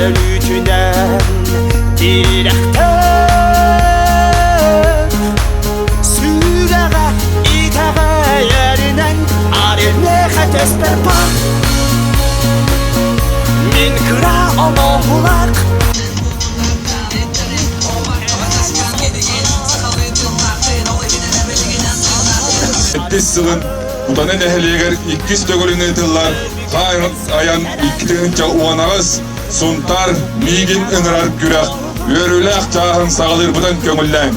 Ölücüden direktör Sügaga itaga yerinen Arine katester pak Min kıra omoğulak Sılın Utanın ehliyeger 200 dögülünü yıtırlar Hayır ayan 2 tığınca uğanağız Suntar migin ınırar gürek Yörülü akçağın sağılır budan kömüllen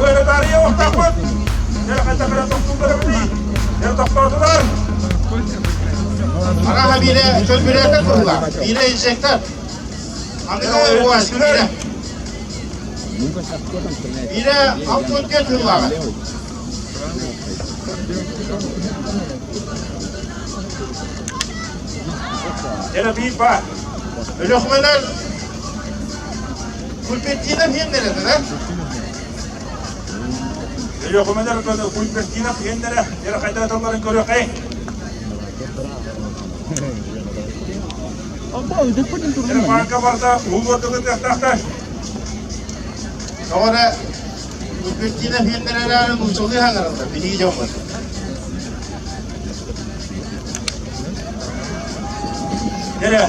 Böyle tarihe ortak mı? Ne kadar toplumları mı değil? Ne topladılar? Ara habire çöl bire kurdular. Bire yiyecekler. Anladın mı bu aşk bire? Bire altın götürürler. Yine bir var. Lokmalar kulpettiğinden hem nerede lan? Yok o kadar da kulüptine kendine yere kayda adamların görüyor ki. Yine banka var da uğurduğu tahta. Sonra kulpettiğinden hem nerelerin uçuluyor hangarında. Bir diyeceğim var. Yine.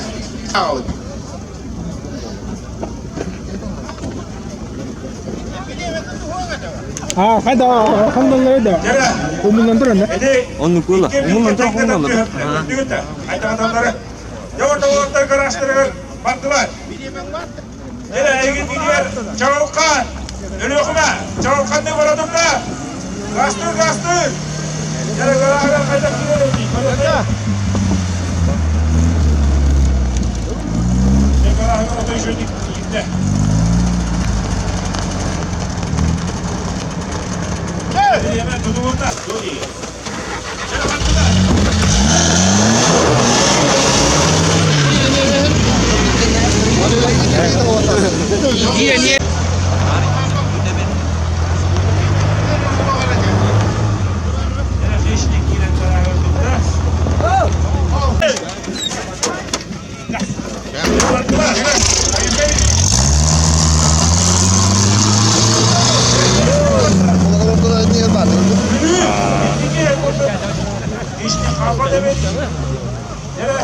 Ağlık. Hada alhamdulillah da. Yine. Umumlandır ne? Onu kula. Umumlandır kullanılır. Düğünde. Kayda adamları. Yorda karıştırır. Baktılar. Yine ilgin gidiyor. Çavukkan. Öyle okuma. Çavukkan ne var adamda? Gastır. Yine kararlar kayda gidiyor. Hemen tutumunda. Niye? İşte kafa demek. Yere.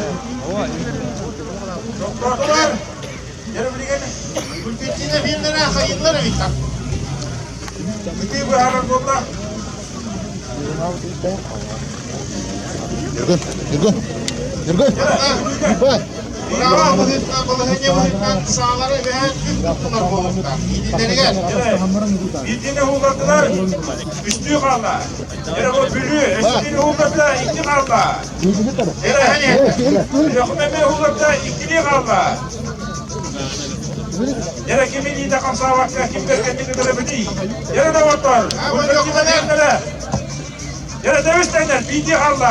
Doktorlar. Yere bir gelin. Kulpettiğinden hem nereye kayınları bitti. Bütün bu haber burada. Yürgün. Bak. Bravo. Bu hediye sağları ve tuttular kolunda. İdinleri gel. Bildiğini huğladılar. Üstü kaldı. Yere bu bülü. Eskidini huğladılar. İkli kaldı. Yere hani. Yokumeme huğladılar. İkli kaldı. Yere kimin iyi de kapsağı vakti. Kimler kendini görebildi. Yere de varlar. Yere dövüştenler. Bildiği kaldı.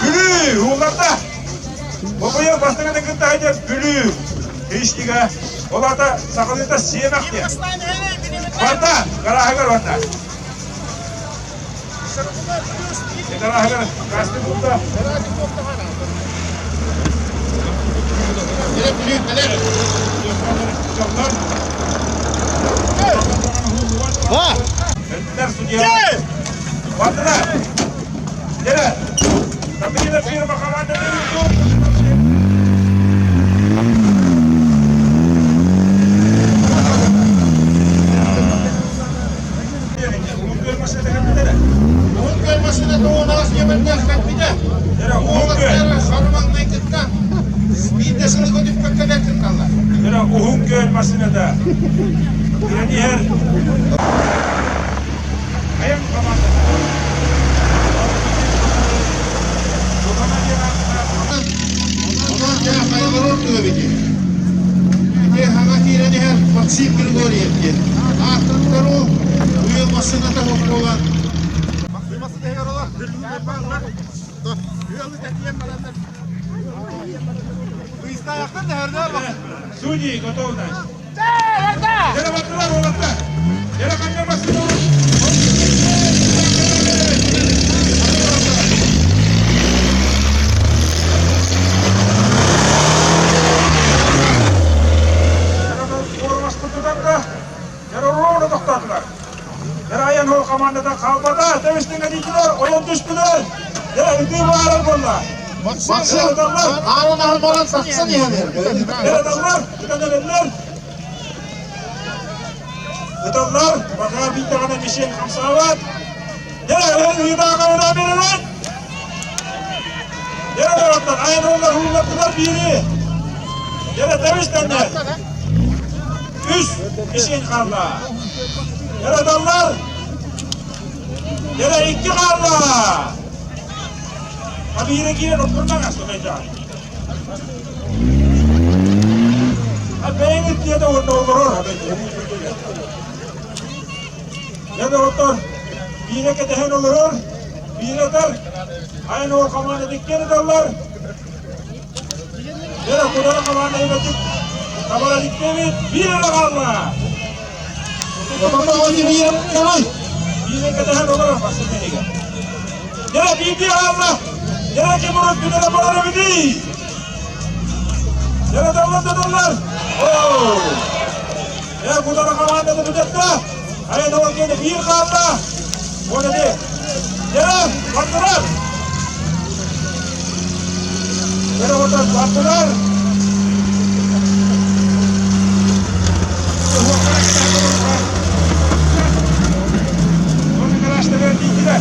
Bülü. Huğladılar. Bu yıl bastığına da gıda haydi bülü. Hiçliğe. Olar da sakınlıkta siyemek diye. Varda. Karahagar varda. Karahagar. Kastı burada. Yine büyük neler? Ha! Gel! Battılar! Gel! Tabii ki de firma komandanı Onun görmesine doğun ağız yemenler katmide. Oğlakları sarımanmayı kıtkan. Midesini götüp kökkeler kıtkanlar. Yine uhum görmesine de bir yer ayam komandanı Onlar ya hayırlar orduya beki. Bir de hava tireni her Maksim Grigoryev geldi. Artıkları o uyulmasına da hukuk olan. Bakılması da yer olan. Kıyısına yakın da her ne var? Судьи готовы. Yere battılar oğlaklar. Yere kandırmasın oğlum. Yere ruhunu toxtadılar. Yere ayın hol komandadan kalmadı. Demiştiğine diyiciler, oyun düştüler. Yere üdüğü bağırır bunlar. Baksın, ağrın almadan saksın yani. Yere dallar, tıkanırlar. Tıkanlar, bakar bir tane bir şeyin kamsavat. Yere yıdağı öyle verirler. Yere davatlar, ayın onlar hurlattılar biri. Yere demiştenler. Üç kişinin karla. Yere dallar. Yere iki karla. Tabi yine giren oturmak aslında. Ben gittiğe de orada olur. Ya da otur. Yine kedehen olur. Yine der. Aynı o kamanı dikkeni dallar. Yere kudara kamanı emetik. Kamara dikkeni bir yere kalma. Babamda o gibi yer yalan. Yine kedehen olur. Baksın beni gel. Yere bildiği Allah. Yere ki bunu bir de bana bildi. Yere dallar da dallar. Ooo. Yere kudara kamanı da müddetle. Aynı o gibi bir kalma. O dedi. Yere baktılar. Yere orada baktılar. Onu kıraçta verdiydiler.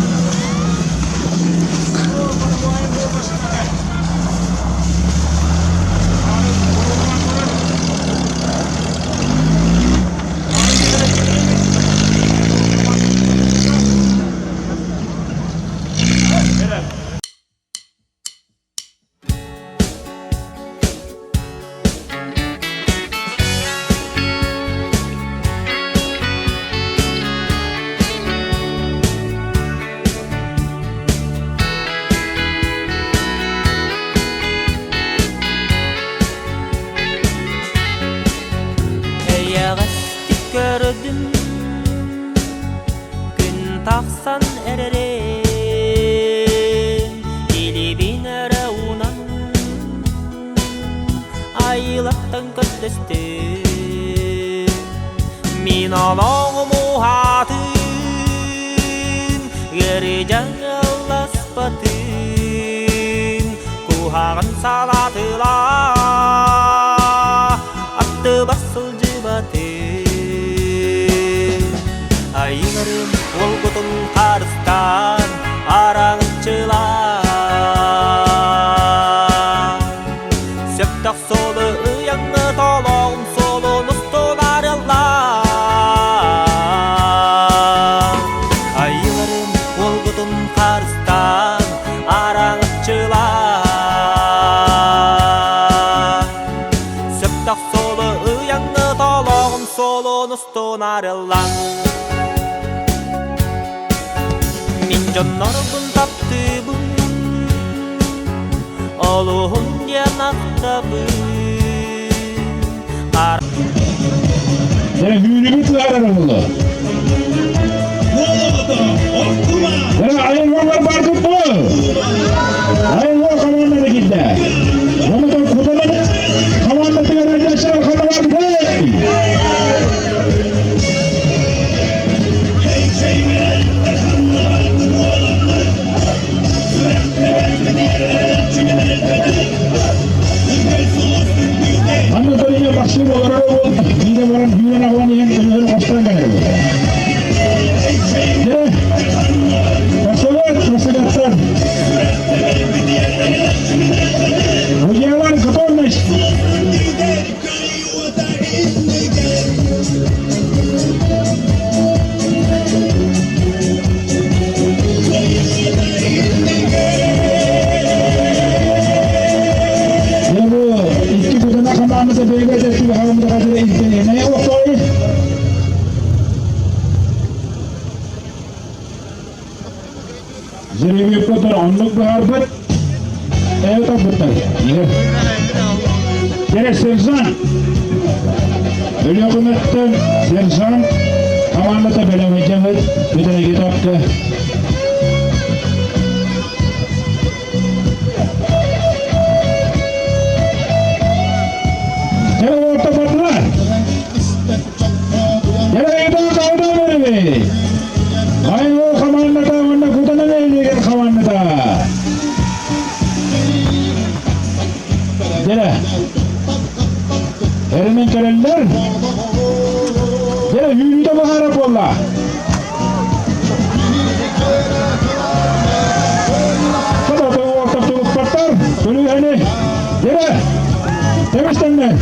Gördüm gün taksan ererim dili binere unan aylattan kötüstüm min olong muhatım gerican alas patım kuhagan salatılar attı basıl cıbatım aylarım olgutun karıstan arağıtçılar septak solu ıyangı tolağım solu nustolarlar aylarım olgutun karıstan arağıtçılar septak solu ıyangı tolağım solu nustolarlar Minjonlargun taptыбын Олуғын жанақтабын Yine düğünümüz var aramızda. Yine ayırmalar var tuttu. Ayırma kamanları gitti. Ama da kudaları kamanları arkadaşlar kamanlar gitti. Zirvi putar onluk baharbet. Evet putar. Yine Sersan. Ölüyor kıymetten Sersan. Amanlıta belemeyeceğim. Bir tane kitapta. Yine orta patlar. Yine kitap kavda verimi. Ayın o kamanlıta onunla kutana neyleyen kamanlıta. Yine. Elinden gelenler. Yine yürüyde bakarap olla. Kada da orta tutup patlar. Ölü hani. Yine. Temizlenler.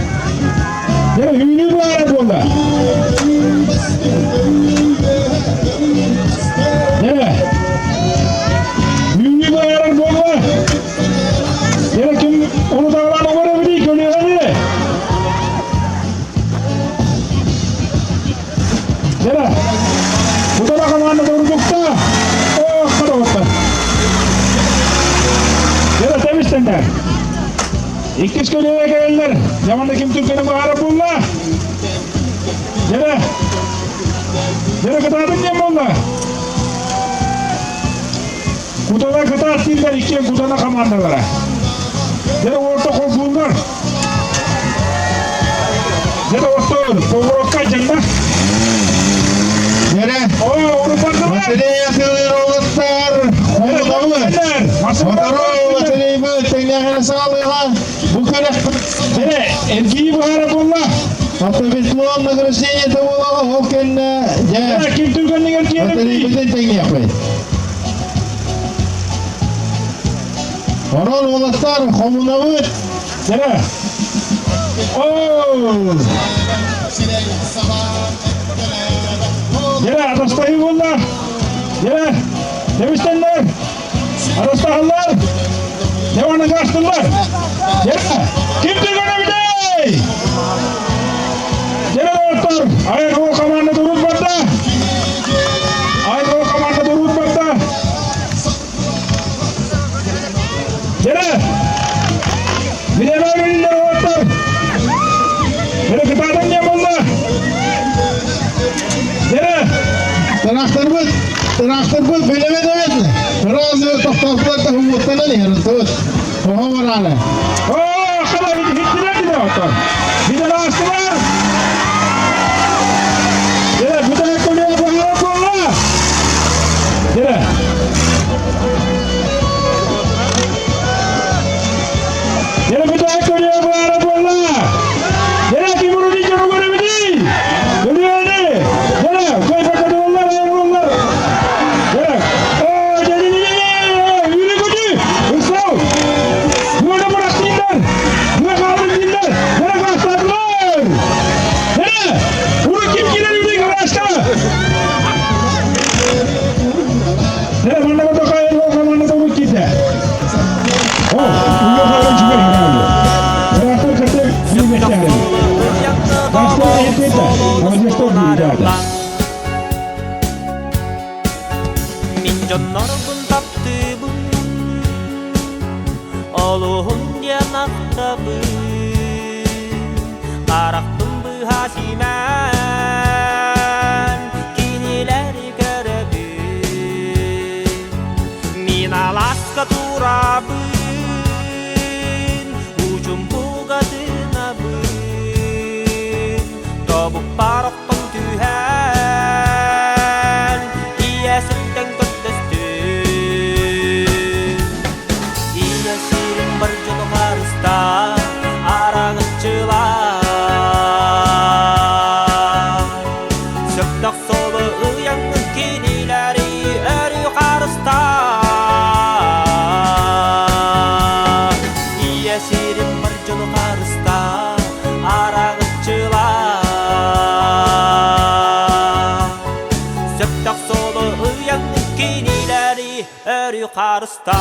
Yine yürüyde bakarap olla. Yine. Yürüyde bakarap olla. Yine kim onu dağlarına görebilir. Ölü hani. Yine. Bu da kamanı doğrulukta. Oh kada orta. Yine temizlenler. İkiz köylüye gelenler. Zamanda kim Türkiye'nin baharı bulla. Yine. Yine kıtadın diyem bulla. Kutana kıtat değiller. İkiye kutana kamandalara. Yine orta korkullar. Yine orta kovurokka canına. Yere. Oo onu parçalar. Meseleyi yapıyorlar oğlaklar. Oğlaklar mı? Motoru meseleyi mi? Teknekene sağlıyorlar. Bu kadar. Yine erkeği baharı bulla. Hatta biz bu anla görüşeceğiz de o kendine. Yine kim Türkiye'nin erkeği Meseleyi bizden tekne yapmayın. Oran oğlaklar komuna mı? Yine. Oo. Yine adastayı bunlar. Yine demiştenler. Adastahanlar. Devana kaçtılar. Yine kimdir görebildi? Yine doktor. Ayın o kamandı durut batta. Ayın o kamandı durut batta. Yine. Bir de ne bilirler doktor. Yine kıtadan ne bunlar? Yine. Traktörümüz bilemedi mi? Razı tohtatlar da humutlarına ne yarın tut. Oha var hala. Oo, kadar hittiler bir de doktor. Bir de açtılar. Yine bir de konuya bakalım kolla. Yine. Yine bir de konuya bakalım kolla. Yine kim bunu diyeceğim o görebildi. Görüyor ne? Yine koy bakalım onlar onlar. Yine. Oo, yine yürü kocu. Isıl. Burada bıraktınlar. Burada kaldırdılar. Yine başladılar. Yine. Bunu kim girer bir de başka. Yine bana da bakayım o zamanı da bu gitti. Oh, uyuyor falan çıkıyor yine. Traktör kırdı. Bir geçer. Başta yetkiydi. Ama geçti o gibi zaten. 민전너른 답답은 어로혼 야낙답은 아락분 부하지만 기니레리 그르브 미나라스가 돌아분 우준부가 드나분 더북바럭던 뒤한 이에서 Karsta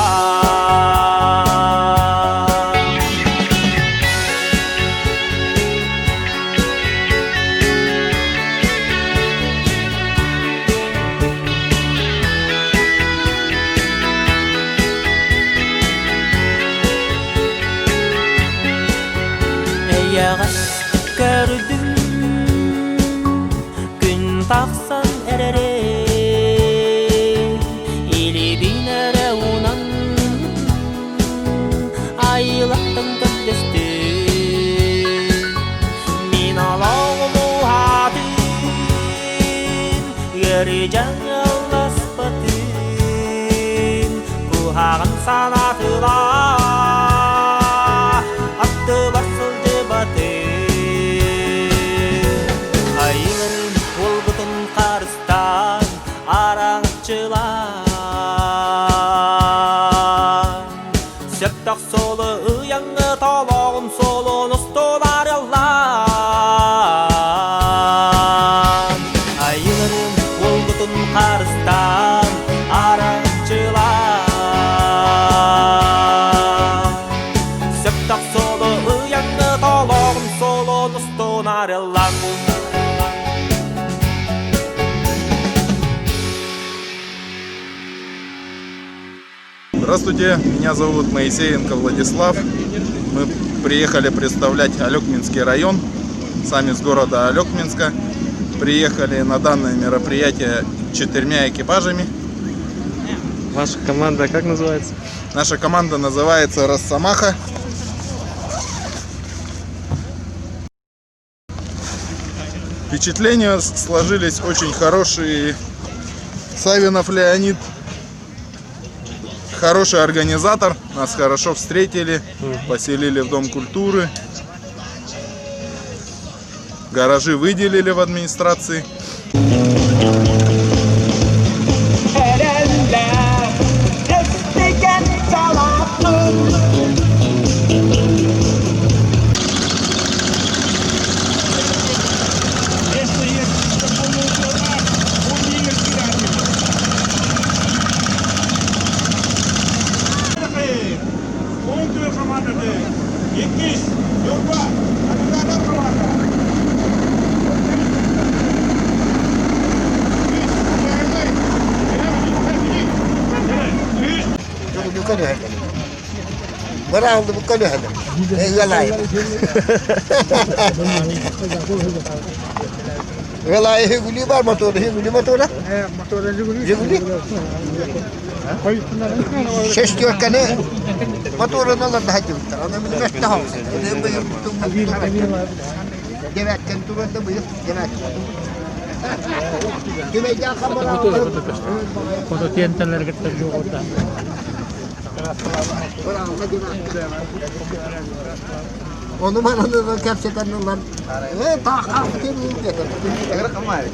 Ағаш көрдім күн тақсан әрәре Илебин әрі унан айлақтың көттесті Мен алауым ұғадын Гәрі жаңылас батын Құхағын санатыла Атты басылды батын Айылын ол бұтын қарыстан араңчылан Сөптақ солы ұяңы талағын солын ұстолар яллан Айылын ол бұтын қарыстан араңчылан Сөптақ солы ұяңы талағын солын ұстолар яллан Здравствуйте, меня зовут Моисеенко Владислав. Мы приехали представлять Алекминский район, сами с города Алекминска. Приехали на данное мероприятие 4 экипажами. Ваша команда как называется? Наша команда называется «Росомаха». Впечатления сложились очень хорошие. Савинов Леонид хороший организатор, нас хорошо встретили, поселили в Дом культуры, гаражи выделили в администрации. Barang tu bukan dah. Galai. Galai guli bar motor dah. Motor guli. Ses diyor kan motorun Allah dah jauh. Ana minat dah. Demek kan turun dah bayar. Demek. Demek jangan kamera. Foto tientan lagi terjadi. Onu mana da gerçekten lan. Takam kimi getir. Agar kamar.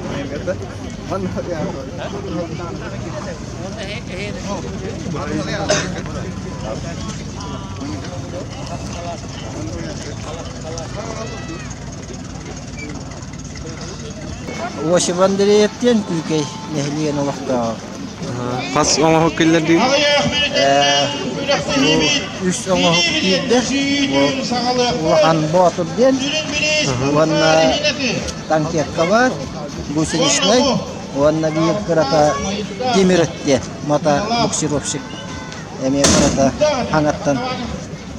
Waşı bandiriyetten ülke nehliyen olakta. Kas ona hokiller değil. Üç ona hukukiyde. Ulan boğatur den. Wana tankiyat kabar. Bu senişlay. Wana bir karata temiretте. Mata bukşirovşik. Emi karata hanattan.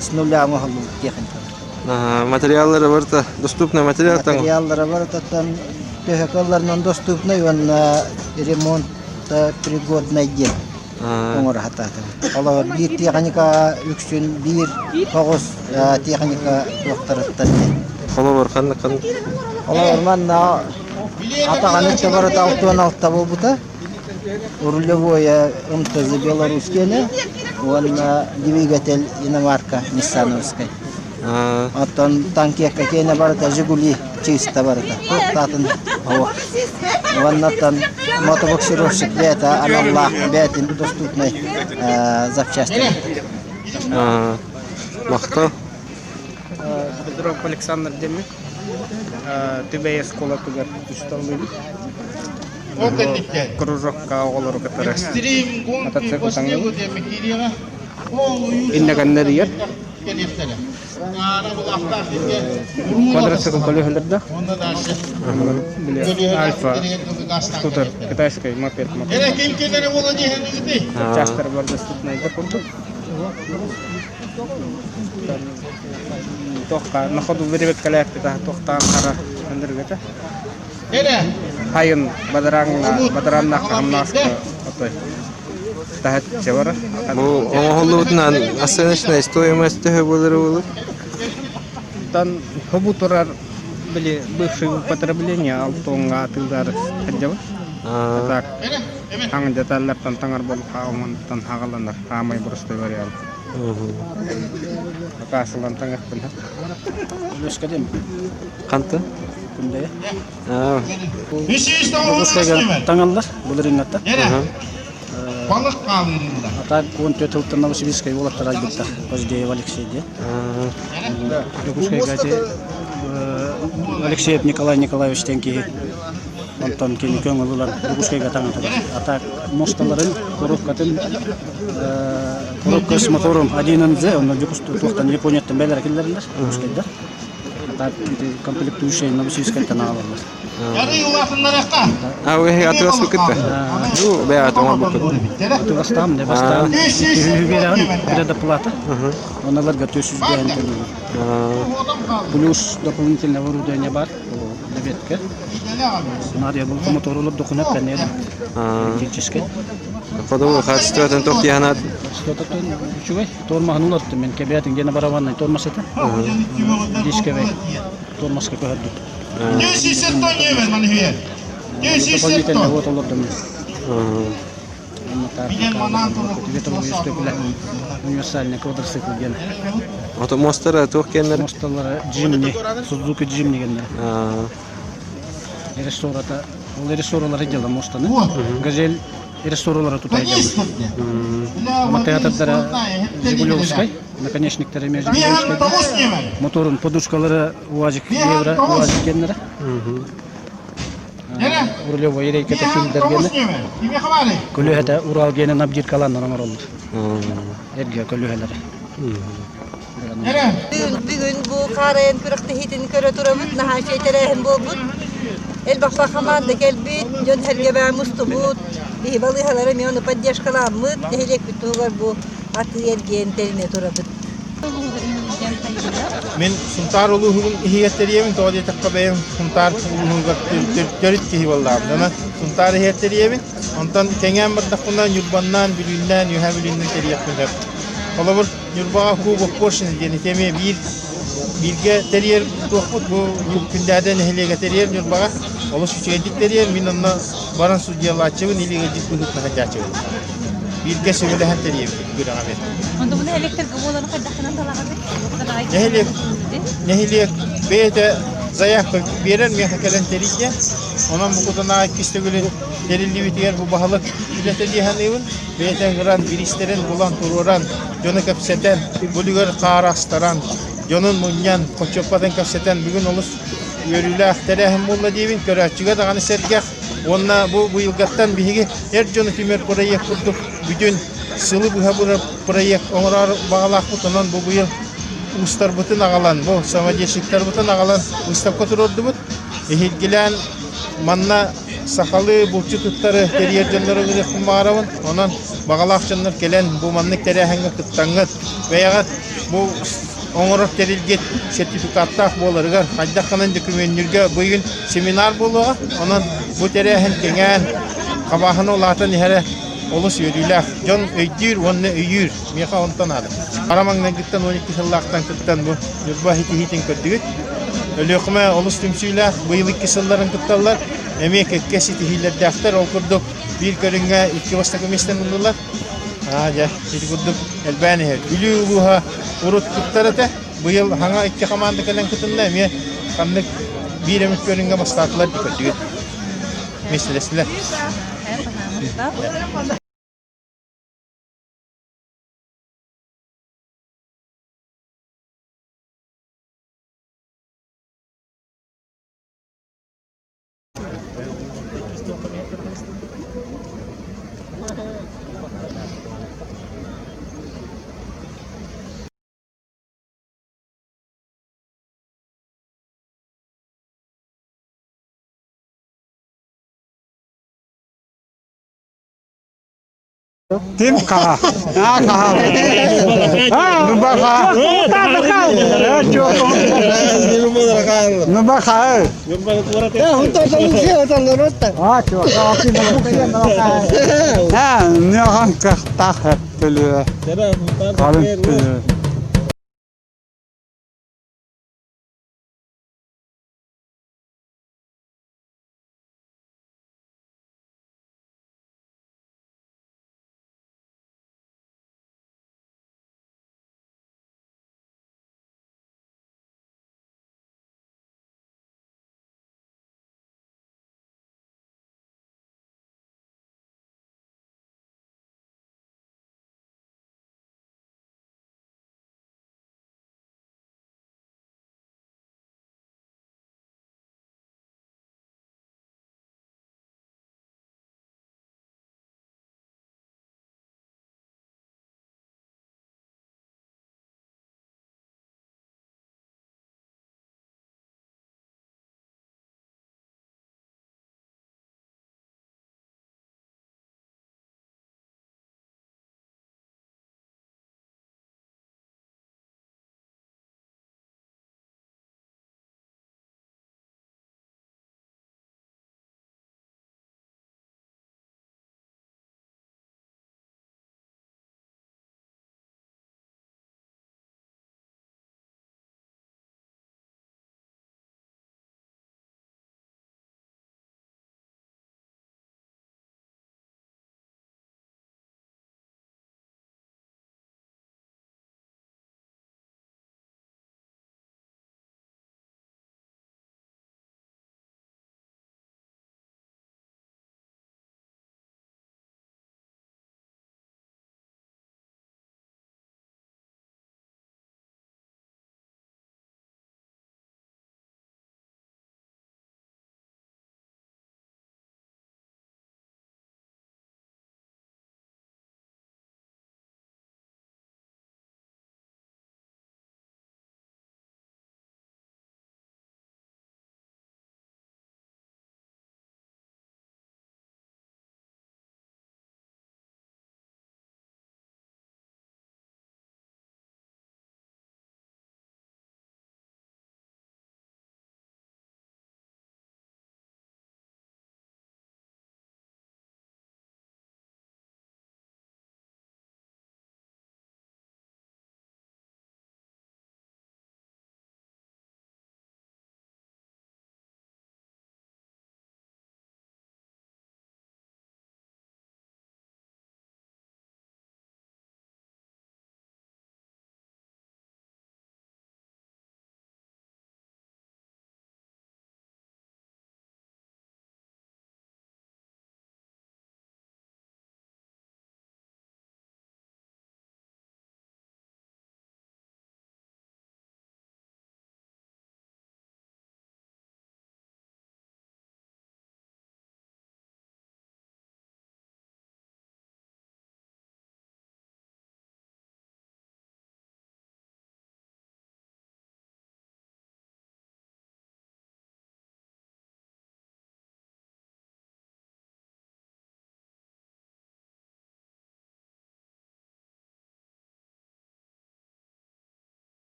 С нуля могу техника. Материаллары бар да, доступный материал там. Материаллары бар да, техникаларынан доступный, он ремонт пригодный ден. Оңор хататын. Алар бир техника үксүн, бир тогуз техника доктороттан. Алар кандай? Алар манна атаган өтө бар да 6-6 болбута. Рулевое МТЗ белорусское, он двигатель иномарка Ниссановская. Оттон танкека кейне барыта Жигули чисто барыта. Токтатын ова. Ваннаттан мотобоксировщик бета аналлах бетин доступный запчасти. Мактау. Петров Александр Демик. ТБС школа тугар үсталбый. Кружокка олар катара. Мотоцикл таңдым. Иннегенде диет. Квадроцикл колесо Альфа скутер китайский мопед. Частер бар доступный. Tohka nahodu beribek kalak kita tohta kara andrgeta. Hele. Hayın badaranna kamnas otoy. Тахат чевара. Бу оңолуутунан оценочная стоимость болор. Тан хобутурар были бывшие употребления алтонга тылдар хаджава. Так. Ханг деталлар тангар бол хауман тан хагаландар хамай бурустай вариал. Акасылан тангар пына. Лөскадем. Канты? Күндә. Таңаллар булырыннатта. Balık kaldırında. Ата контент тылтын Новосибирская болаттар албетта. Поздеев Алексей де. Докушкай гате Алексеев Николай Николаевич тенки Антон кени көңүлүлөр Докушкай гатаңа турат. Ата мосталарын коробкатын коробка с мотором 1Н, он докусту тохтан Японияттан белер келдерлер. Докушкайда. Ата комплектующий Новосибирская таналар. Yarı yuvasından akta. Вы отвез букетта? Ну, беат оңа букет. Аты бастам, не бастам. Берен предоплата. Оналарга 300 гривен. Плюс дополнительное вооружение бар. Лебедка. Надя был моторолог докунет пенер. Технически. Ходовой качествотон тох тиянат. Что-то то чуй. Тормахнулар мен кебятин гена бараванный тормасета. Дискеве. Тормаска көхөдү. Дополнительно вот олордум. Универсальный квадроцикл ген. Ото мостара тох кеннер. Мосталары Jimny, Suzuki Jimny геннер. Рестората, ол ресторалары дела мостаны. Газель ресторалары тутай дела. Мотоциклдары Жигулевская, наконечниктары Жигулевская. Моторун подушкалары УАЗик евро, УАЗик геннер. Рулевой рейката фильдер геннер. Көлөһөтө Урал генен абдир каланнан оңоролду. Эрге көлөһөлөр. Бүгүн бу карайын күрөктө хитин көрө турабыт, нахачай терехин болбут. El бакла команда келбит, жон хергебе мустубут. Бихибалыхалары мен поддержкаламыт, нехелек битугар бу аты ерген терине турабыт. Мен сунтар улуһун иһиеттериемин тоди таккабем сунтар улуһуга төрит ки боллам. Дана сунтар иһиеттериемин онтан кеңем бардакунан юрбаннан билүннән юһабилүннән терияттер. Олабыр юрбага куб поршин дени теме бирге терьер тохпут бу күндәдән нехелеге терьер юрбага олыш үчәдик терьер мин онна баран судьялачыбын илеге дикбүт хәҗәчы. Бирге сөйләһән терьер күрәгәбет. Онда буны электр булган кадахынан Нехелек бейте заявка берен мен хакелен терийде. Онан букутана кистегүлен терилли битер бу баһалык билете диһаныбын. Бейте гран биристерен булан туруран, жоны капсетен, булыгыр карастаран, жонун муньян кочоппадан капсетен бүгүн олус өрүлө терехим болду дибин көрөчүгө даганы сергех. Онна бу быйылгаттан биһиги эр жоны пример проект курдук. Бүгүн сылы буһа проект оңорар багалак бутунан бу быйыл Устар бутын агалан, бу самодельщиктер бутын агалан выставка турорду бут. Эхилгилен манна сакалы булчу туттары терьер жонлору гыды кумаравын. Онан багалакчыннар келен бу маннык терехенге кыттаңыт. Баягат бу оңорор терилгет сертификаттах боларыгар хайдакканын документтерге быйын семинар болуга. Онан бу терехен кеңен кабахын олатын хере Олус yürüyler. John öydür, onu öydür. Meka ondan aldı. Karamangdan gittin 12 yıllardan gittin bu. Yurba hitin kötügüt. Ölüyükme olus tümsüyle bu yıl 2 yılların gittiler. Emek kesiti hiler defter okurduk. Bir körünge 2 bastaki mesten buldular. Ya, hiç kurduk. Elbani her. Gülü buha urut gittirete. Bu yıl hanga 2 komanda gelen gittiler. Eme kandık bir emek körünge bastaklar kötügüt. Meselesiler. Tim kaha. Kaha. Nubaha. Nubaha. Untuk solusi atau lurus tak? Coba kalau kita mungkin nggak Nyahan kahtahat beli. Kalın beli.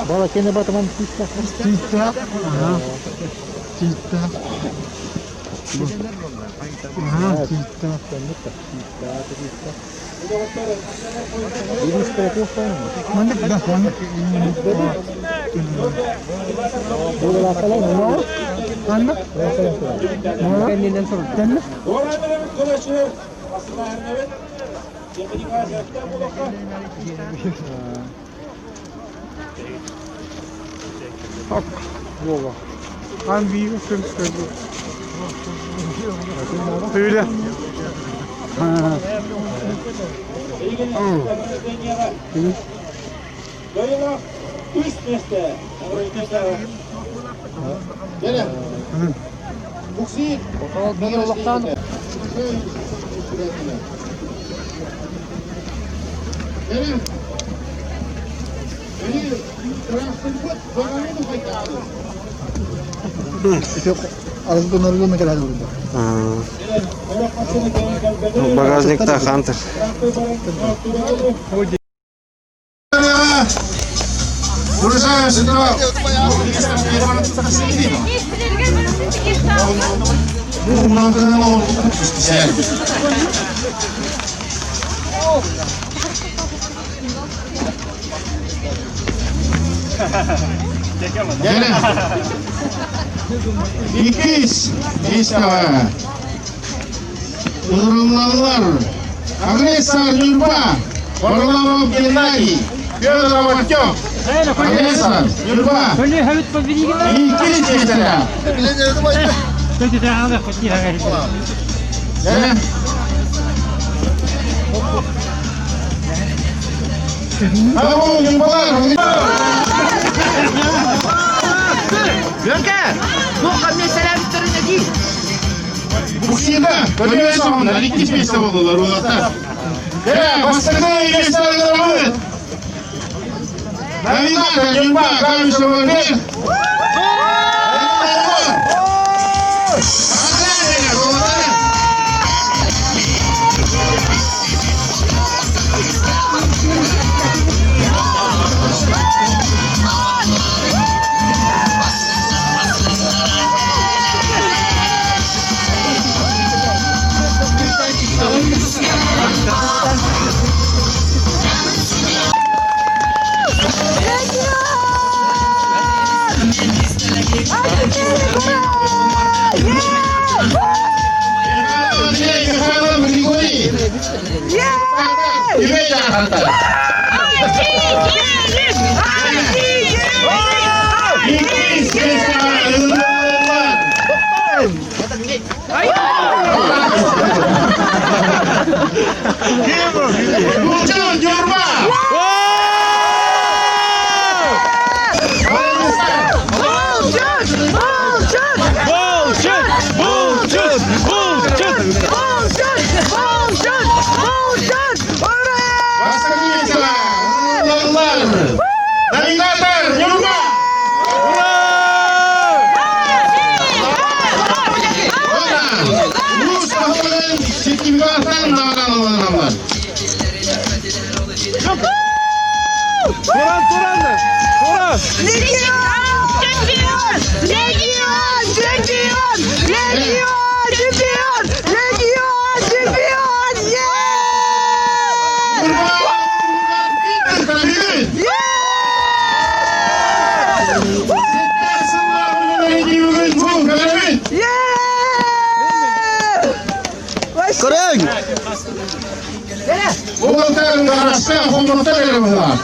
Bala kene bataman cita. Cita. Cita. Cita. Ini seperti apa? Mana dah mana? Bola salah mana? Mana? Mana ini dan sorot. Mana? Bola. Hangi sürüsü? Öyle. Багажникта Хантер. Выражаемся до İkiz İstava Udurumlalılar Agresor Yurba Orlanov Gennadiy Федоров Артем Агрессор Юрба İkiz İstava Tamam Yurbalar Gönke! Bu kamyon selamlıklarına değil. Буксида, поднимай сам, летите вместе было, рулата. Остальные вместе головы. Навигатор, Юрба, камешевый вверх. Ulan täällä on rastaa, homma täällä on